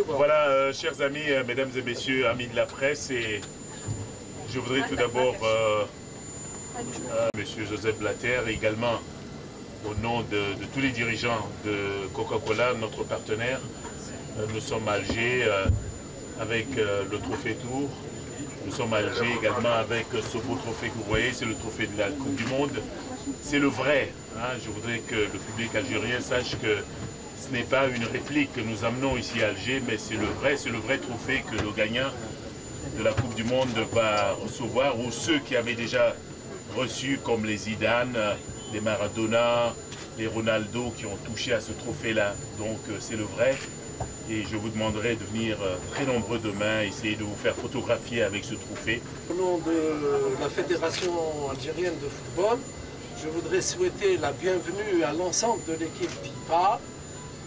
Voilà, chers amis, mesdames et messieurs, amis de la presse, et je voudrais tout d'abord, monsieur Joseph Blatter, également au nom de tous les dirigeants de Coca-Cola, notre partenaire, nous sommes à Alger avec le trophée Tour. Nous sommes à Alger également avec ce beau trophée que vous voyez, c'est le trophée de la Coupe du Monde. C'est le vrai. Hein. Je voudrais que le public algérien sache que ce n'est pas une réplique que nous amenons ici à Alger, mais c'est le vrai trophée que le gagnant de la Coupe du Monde va recevoir, ou ceux qui avaient déjà reçu, comme les Zidane, les Maradona, les Ronaldo qui ont touché à ce trophée-là. Donc c'est le vrai. Et je vous demanderai de venir très nombreux demain, essayer de vous faire photographier avec ce trophée. Au nom de la Fédération algérienne de football, je voudrais souhaiter la bienvenue à l'ensemble de l'équipe FIFA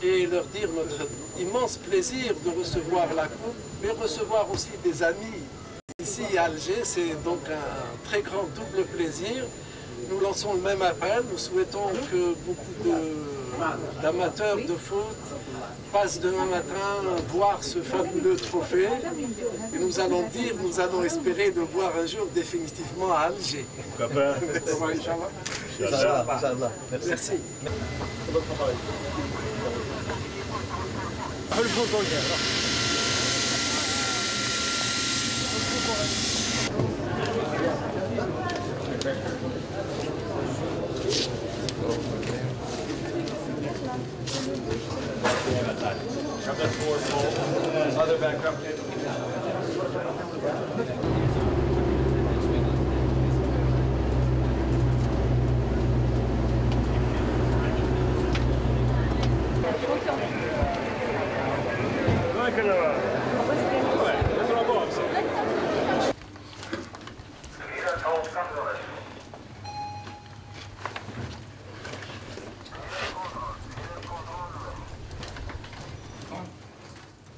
et leur dire notre immense plaisir de recevoir la coupe, mais recevoir aussi des amis ici à Alger. C'est donc un très grand double plaisir. Nous lançons le même appel, nous souhaitons que beaucoup d'amateurs de foot passent demain matin voir ce fabuleux trophée. Et nous allons espérer le voir un jour définitivement à Alger. Merci.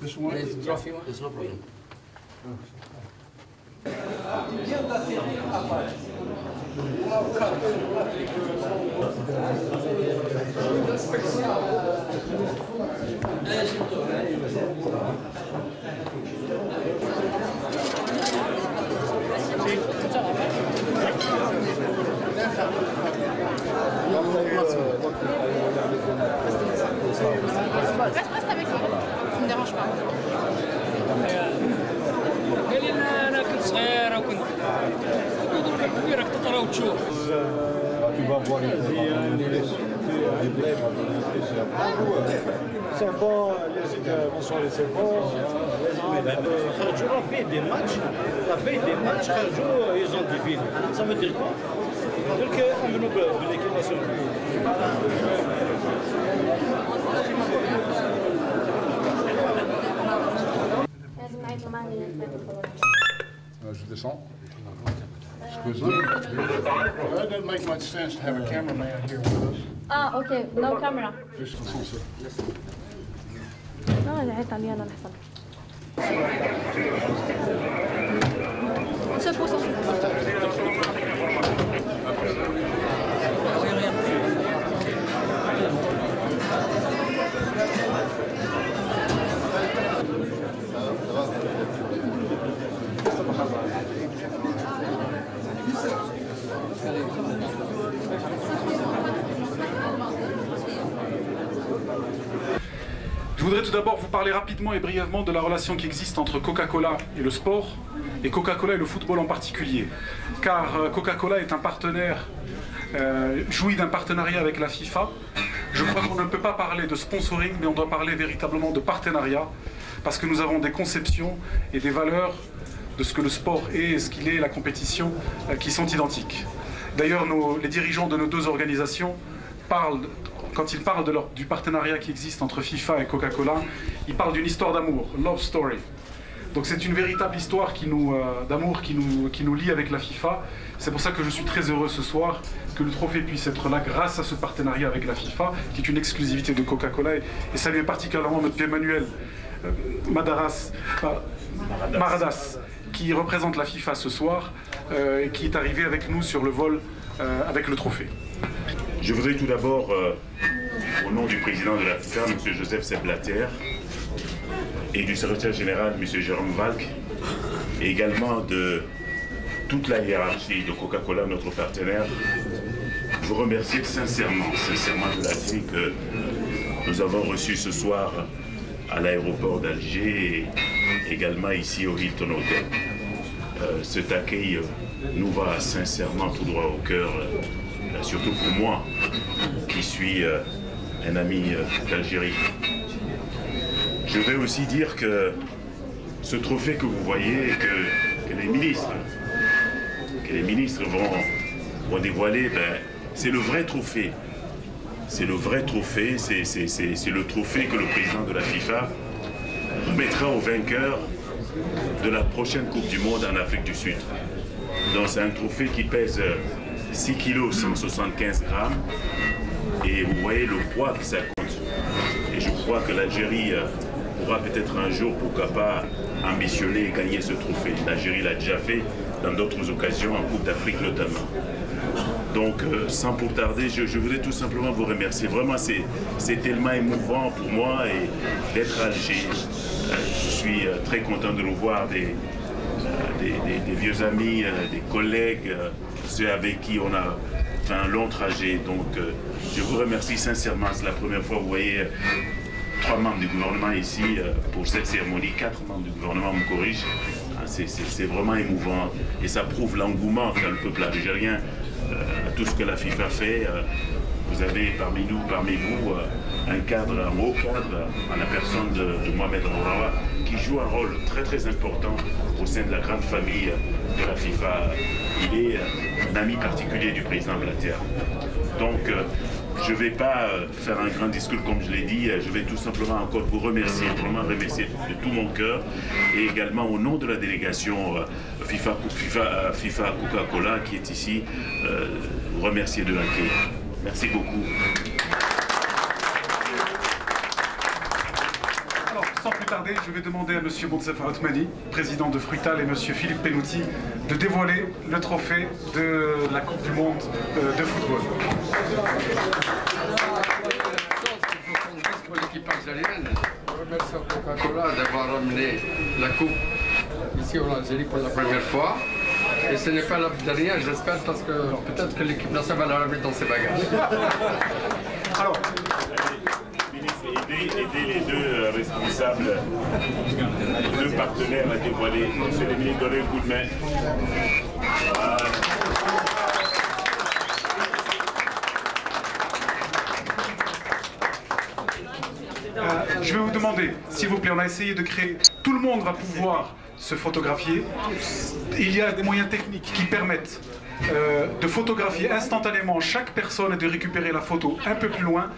This one? There's no problem. Reste avec moi, ça ne me dérange pas. قال لي انا كنت صغير وكنت كبير راك تقرا وتشوف. C'est bon, bonsoir, c'est bon. La veille des matchs, ils ont défilé. Ça veut dire quoi? Donc, on veut de l'équipe nationale. Je descends. Excuse-moi. It doesn't make much sense to have a cameraman here with us. Ah, ok, no camera. Juste censé. اه العيط يلا نحفظ. On se pose Je voudrais tout d'abord vous parler rapidement et brièvement de la relation qui existe entre Coca-Cola et le sport, et Coca-Cola et le football en particulier. Car Coca-Cola est un partenaire, jouit d'un partenariat avec la FIFA. Je crois qu'on ne peut pas parler de sponsoring, mais on doit parler véritablement de partenariat, parce que nous avons des conceptions et des valeurs de ce que le sport est et ce qu'il est, la compétition, qui sont identiques. D'ailleurs, les dirigeants de nos deux organisations quand ils parlent du partenariat qui existe entre FIFA et Coca-Cola, ils parlent d'une histoire d'amour, love story. Donc c'est une véritable histoire d'amour qui nous lie avec la FIFA. C'est pour ça que je suis très heureux ce soir que le trophée puisse être là grâce à ce partenariat avec la FIFA, qui est une exclusivité de Coca-Cola, et saluer particulièrement notre Emmanuel Maradas, qui représente la FIFA ce soir et qui est arrivé avec nous sur le vol avec le trophée. Je voudrais tout d'abord, au nom du président de la FIFA, M. Joseph Sepp Blatter, et du secrétaire général, M. Jérôme Valk, et également de toute la hiérarchie de Coca-Cola, notre partenaire, vous remercier sincèrement de l'accueil que nous avons reçu ce soir à l'aéroport d'Alger et également ici au Hilton Hotel. Cet accueil nous va sincèrement tout droit au cœur, surtout pour moi, qui suis un ami d'Algérie. Je vais aussi dire que ce trophée que vous voyez, que les ministres vont dévoiler, c'est le vrai trophée. C'est le vrai trophée, c'est le trophée que le président de la FIFA remettra aux vainqueurs de la prochaine Coupe du Monde en Afrique du Sud. Donc c'est un trophée qui pèse 6 kg 175 grammes et vous voyez le poids que ça compte. Et je crois que l'Algérie pourra peut-être un jour, pourquoi pas, ambitionner et gagner ce trophée. L'Algérie l'a déjà fait dans d'autres occasions, en Coupe d'Afrique notamment. Donc, sans pour tarder, je voudrais tout simplement vous remercier. Vraiment, c'est tellement émouvant pour moi d'être à Alger. Je suis très content de revoir des vieux amis, des collègues, ceux avec qui on a fait un long trajet. Donc, je vous remercie sincèrement. C'est la première fois, vous voyez, 3 membres du gouvernement ici pour cette cérémonie, 4 membres du gouvernement me corrigent. C'est vraiment émouvant et ça prouve l'engouement qu'a le peuple algérien à tout ce que la FIFA fait. Vous avez parmi nous, parmi vous, un cadre, un haut cadre, en la personne de Mohamed Rourawa, qui joue un rôle très très important au sein de la grande famille de la FIFA. Il est un ami particulier du président Blatter. Donc, je ne vais pas faire un grand discours comme je l'ai dit, je vais tout simplement encore vous remercier, vraiment remercier de tout mon cœur et également au nom de la délégation FIFA Coca-Cola qui est ici, vous remercier de l'accueil. Merci beaucoup. Alors, sans plus tarder, je vais demander à M. Montsefer Othmani, président de Fruital, et M. Philippe Penouti de dévoiler le trophée de la Coupe du Monde de football. Pour l'équipe algérienne, je remercie Coca-Cola d'avoir ramené la coupe ici en Algérie pour la première fois. Et ce n'est pas la dernière, j'espère, parce que peut-être que l'équipe nationale va la remettre dans ses bagages. Alors, aider les deux responsables, les deux partenaires à dévoiler. Monsieur le ministre, donnez un coup de main. je vais vous demander, s'il vous plaît, on a essayé de créer, tout le monde va pouvoir se photographier. Il y a des moyens techniques qui permettent de photographier instantanément chaque personne et de récupérer la photo un peu plus loin.